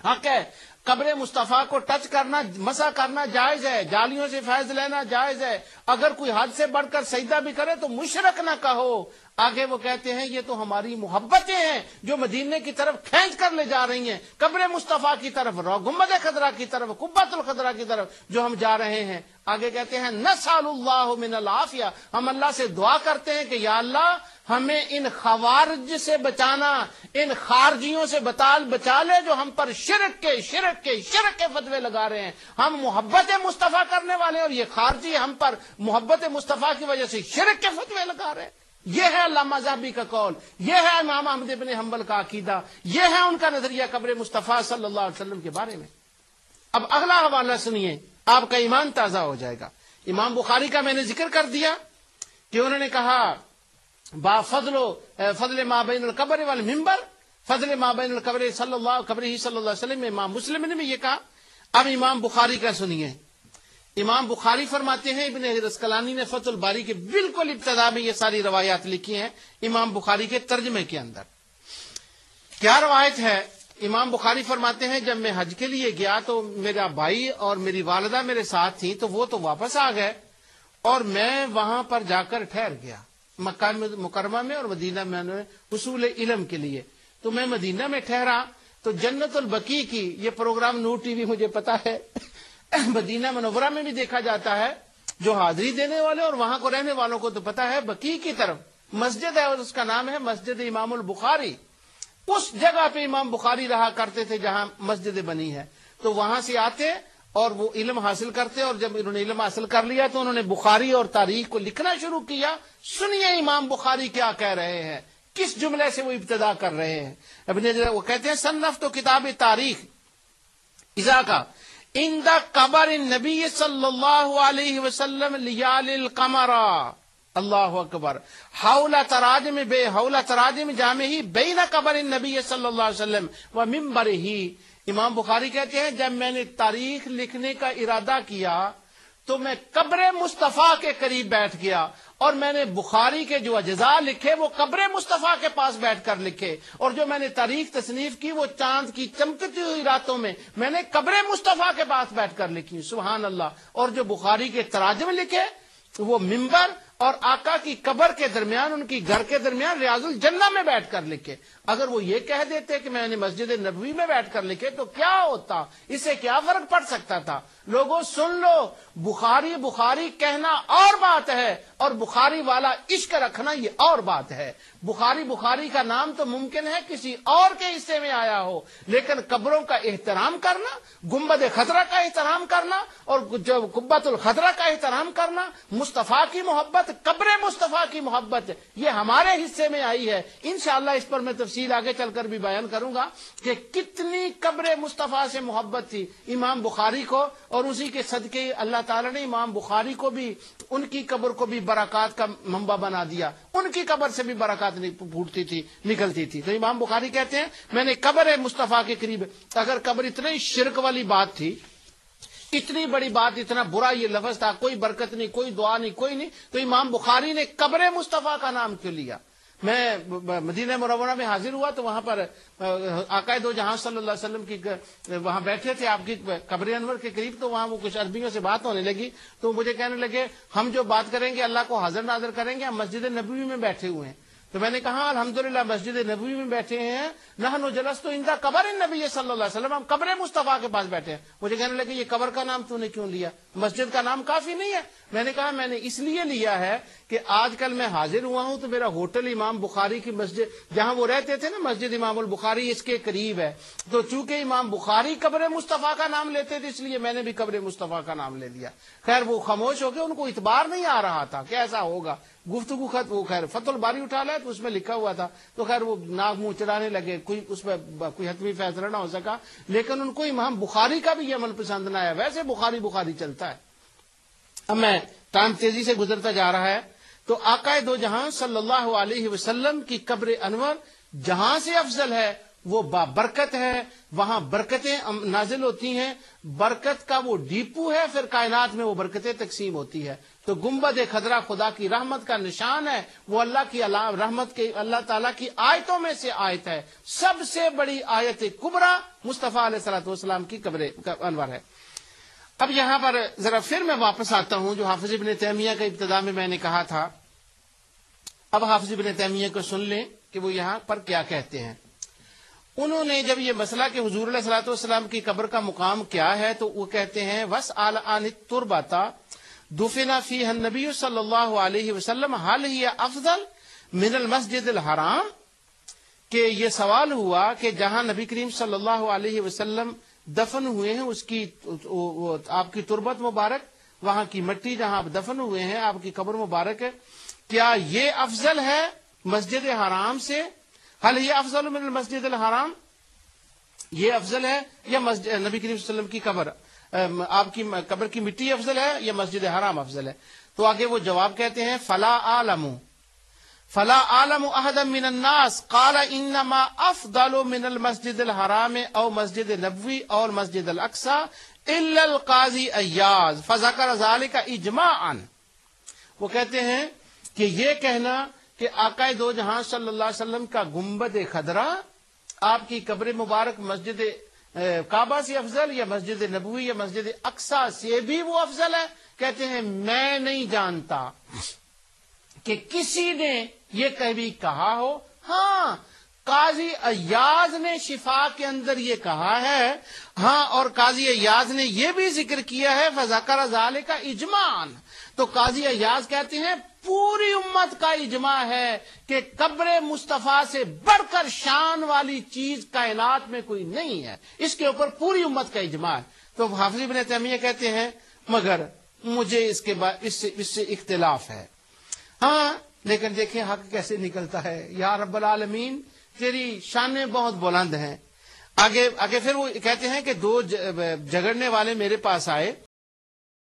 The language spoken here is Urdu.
حق ہے. قبر مصطفیٰ کو ٹچ کرنا، مسح کرنا جائز ہے، جالیوں سے فیض لینا جائز ہے. اگر کوئی حد سے بڑھ کر سجدہ بھی کرے تو مشرک نہ کہو. آگے وہ کہتے ہیں یہ تو ہماری محبتیں ہیں جو مدینے کی طرف کھینچ کر لے جا رہی ہیں، قبر مصطفیٰ کی طرف، گنبد خضرا کی طرف، قبۃ الخضرا کی طرف جو ہم جا رہے ہیں. آگے کہتے ہیں نسأل اللہ من العافیہ، ہم اللہ سے دعا کرتے ہیں کہ یا اللہ ہمیں ان خوارج سے بچانا، ان خارجیوں سے بچا لے جو ہم پر شرک کے فتوے لگا رہے ہیں. ہم محبت مصطفیٰ کرنے والے ہیں اور یہ خارجی ہم پر محبت مصطفیٰ کی وجہ سے شرک کے فتوے لگا رہے ہیں. یہ ہے علامہ ذہبی کا قول، یہ ہے امام احمد بن حنبل کا عقیدہ، یہ ہے ان کا نظریہ قبر مصطفیٰ صلی اللہ علیہ وسلم کے بارے میں. اب اگلا حوالہ سنیے، آپ کا ایمان تازہ ہو جائے گا. امام بخاری کا میں نے ذکر کر دیا کہ انہوں نے کہا فضل ما بین القبر والمنبر، فضل ما بین القبر صلی اللہ علیہ وسلم. امام مسلم نے بھی یہ کہا. اب امام بخاری کا سنیے. امام بخاری فرماتے ہیں، ابن عسقلانی نے فتح الباری کے بالکل ابتدا میں یہ ساری روایات لکھی ہیں امام بخاری کے ترجمے کے اندر. کیا روایت ہے؟ امام بخاری فرماتے ہیں جب میں حج کے لیے گیا تو میرا بھائی اور میری والدہ میرے ساتھ تھی، تو وہ تو واپس آ گئے اور میں وہاں پر جا کر ٹھہر گیا مکہ مکرمہ میں اور مدینہ میں حصول علم کے لیے. تو میں مدینہ میں ٹھہرا تو جنت البقیع کی یہ پروگرام نور ٹی وی مجھے پتا ہے مدینہ منورہ میں بھی دیکھا جاتا ہے. جو حاضری دینے والے اور وہاں کو رہنے والوں کو تو پتا ہے بقیع کی طرف مسجد ہے اور اس کا نام ہے مسجد امام البخاری. اس جگہ پہ امام بخاری رہا کرتے تھے جہاں مسجد بنی ہے. تو وہاں سے آتے اور وہ علم حاصل کرتے، اور جب انہوں نے علم حاصل کر لیا تو انہوں نے بخاری اور تاریخ کو لکھنا شروع کیا. سنیے امام بخاری کیا کہہ رہے ہیں، کس جملے سے وہ ابتدا کر رہے ہیں. وہ کہتے ہیں صنف تو کتاب تاریخ اذا کا عند قبر النبی صلی اللہ علیہ وسلم لیال القمر، اللہ اکبر، حول تراجم جامعی بین قبر النبی صلی اللہ علیہ وسلم و منبرہ. امام بخاری کہتے ہیں جب میں نے تاریخ لکھنے کا ارادہ کیا تو میں قبر مصطفیٰ کے قریب بیٹھ گیا اور میں نے بخاری کے جو اجزاء لکھے وہ قبر مصطفیٰ کے پاس بیٹھ کر لکھے، اور جو میں نے تاریخ تصنیف کی وہ چاند کی چمکتی ہوئی راتوں میں نے قبر مصطفیٰ کے پاس بیٹھ کر لکھی. سبحان اللہ. اور جو بخاری کے تراجم لکھے وہ منبر اور آقا کی قبر کے درمیان، ان کی گھر کے درمیان ریاض الجنہ میں بیٹھ کر لکھے. اگر وہ یہ کہہ دیتے کہ میں نے مسجد نبوی میں بیٹھ کر لکھے تو کیا ہوتا، اس سے کیا فرق پڑ سکتا تھا. لوگوں سن لو، بخاری کہنا اور بات ہے اور بخاری والا عشق رکھنا یہ اور بات ہے. بخاری کا نام تو ممکن ہے کسی اور کے حصے میں آیا ہو، لیکن قبروں کا احترام کرنا، گنبد خضرا کا احترام کرنا اور جو قبۃ الخضرا کا احترام کرنا، مصطفیٰ کی محبت، قبر مصطفیٰ کی محبت، یہ ہمارے حصے میں آئی ہے. انشاءاللہ اس پر میں تفصیل آگے چل کر بھی بیان کروں گا کہ کتنی قبر مصطفیٰ سے محبت تھی امام بخاری کو، اور اسی کے صدقے اللہ تعالی نے امام بخاری کو بھی، ان کی قبر کو بھی برکات کا منبع بنا دیا. ان کی قبر سے بھی برکات پھوٹتی تھی، نکلتی تھی. تو امام بخاری کہتے ہیں میں نے قبر مصطفیٰ کے قریب، اگر قبر اتنی شرک والی بات تھی، اتنی بڑی بات، اتنا برا یہ لفظ تھا، کوئی برکت نہیں، کوئی دعا نہیں، کوئی نہیں، تو امام بخاری نے قبر مصطفیٰ کا نام کیوں لیا. میں مدینہ منورہ میں حاضر ہوا تو وہاں پر آقا دو جہاں صلی اللہ علیہ وسلم کی وہاں بیٹھے تھے آپ کی قبر انور کے قریب. تو وہاں وہ کچھ عربیوں سے بات ہونے لگی تو مجھے کہنے لگے ہم جو بات کریں گے اللہ کو حاضر ناظر کریں گے، ہم مسجد نبوی میں بیٹھے ہوئے ہیں. تو میں نے کہا الحمدللہ مسجد نبوی میں بیٹھے ہیں، نحن جلست عند قبر النبی صلی اللہ علیہ وسلم، ہم قبر مصطفیٰ کے پاس بیٹھے ہیں. مجھے کہنے لگے یہ قبر کا نام تو نے کیوں لیا، مسجد کا نام کافی نہیں ہے. میں نے کہا میں نے اس لیے لیا ہے کہ آج کل میں حاضر ہوا ہوں تو میرا ہوٹل امام بخاری کی مسجد جہاں وہ رہتے تھے نا، مسجد امام البخاری، اس کے قریب ہے. تو چونکہ امام بخاری قبر مصطفیٰ کا نام لیتے تھے اس لیے میں نے بھی قبر مصطفیٰ کا نام لے لیا. خیر وہ خاموش ہو گئے، ان کو اعتبار نہیں آ رہا تھا کہ ایسا ہوگا. گفتگو خط وہ خیر فتح الباری اٹھا لایا تو اس میں لکھا ہوا تھا، تو خیر وہ ناک منہ چڑھانے لگے، کوئی اس میں کوئی حتمی فیصلہ نہ ہو سکا. لیکن ان کو امام بخاری کا بھی یہ عمل پسند نہ آیا. ویسے بخاری چلتا ہے. اب میں ٹائم تیزی سے گزرتا جا رہا ہے تو آقا دو جہاں صلی اللہ علیہ وسلم کی قبر انور جہاں سے افضل ہے وہ بابرکت ہے، وہاں برکتیں نازل ہوتی ہیں، برکت کا وہ ڈیپو ہے، پھر کائنات میں وہ برکتیں تقسیم ہوتی ہے۔ تو گنبد خضرا خدا کی رحمت کا نشان ہے، وہ اللہ کی رحمت کے اللہ تعالیٰ کی آیتوں میں سے آیت ہے، سب سے بڑی آیت کبریٰ مصطفیٰ علیہ الصلوۃ والسلام کی قبر انور ہے۔ اب یہاں پر ذرا پھر میں واپس آتا ہوں جو حافظ ابن تیمیہ کا ابتدا میں نے کہا تھا۔ اب حافظ ابن تیمیہ کو سن لیں کہ وہ یہاں پر کیا کہتے ہیں۔ انہوں نے جب یہ مسئلہ کہ حضور علیہ الصلوۃ والسلام کی قبر کا مقام کیا ہے تو وہ کہتے ہیں وَسْأَلَ عَنِ التُّرْبَةَ دُفِنَ فِيهَا النَّبِيُّ صلی اللہ علیہ وسلم هل هي افضل من المسجد الحرام، کہ یہ سوال ہوا کہ جہاں نبی کریم صلی اللہ علیہ وسلم دفن ہوئے ہیں اس کی آپ کی تربت مبارک، وہاں کی مٹی جہاں آپ دفن ہوئے ہیں آپ کی قبر مبارک ہے، کیا یہ افضل ہے مسجد حرام سے؟ حل یہ افضل من المسجد الحرام، یہ افضل ہے یا نبی کریم صلی اللہ علیہ وسلم کی قبر، آپ کی قبر کی مٹی افضل ہے یا مسجد حرام افضل ہے؟ تو آگے وہ جواب کہتے ہیں فلا عالم احدا من الناس قال انما افضل من المسجد الحرام او مسجد نبوی اور مسجد الاقصی الا القاضی ایاز فذکر ذلك اجماعا۔ وہ کہتے ہیں کہ یہ کہنا کہ آقا دو جہاں صلی اللہ علیہ وسلم کا گنبد خضرا آپ کی قبر مبارک مسجد کعبہ سے افضل یا مسجد نبوی یا مسجد اقصی سے بھی وہ افضل ہے، کہتے ہیں میں نہیں جانتا کہ کسی نے یہ کبھی کہا ہو۔ ہاں قاضی ایاز نے شفا کے اندر یہ کہا ہے، ہاں، اور قاضی ایاز نے یہ بھی ذکر کیا ہے فذکر ذالک اجماعا، تو قاضی ایاز کہتے ہیں پوری امت کا اجماع ہے کہ قبر مصطفیٰ سے بڑھ کر شان والی چیز کائنات میں کوئی نہیں ہے، اس کے اوپر پوری امت کا اجماع ہے۔ تو حافظ ابن تیمیہ کہتے ہیں مگر مجھے اس سے اختلاف ہے۔ ہاں لیکن دیکھیں حق کیسے نکلتا ہے، یا رب العالمین تیری شانیں بہت بلند ہیں۔ آگے پھر وہ کہتے ہیں کہ دو جھگڑنے والے میرے پاس آئے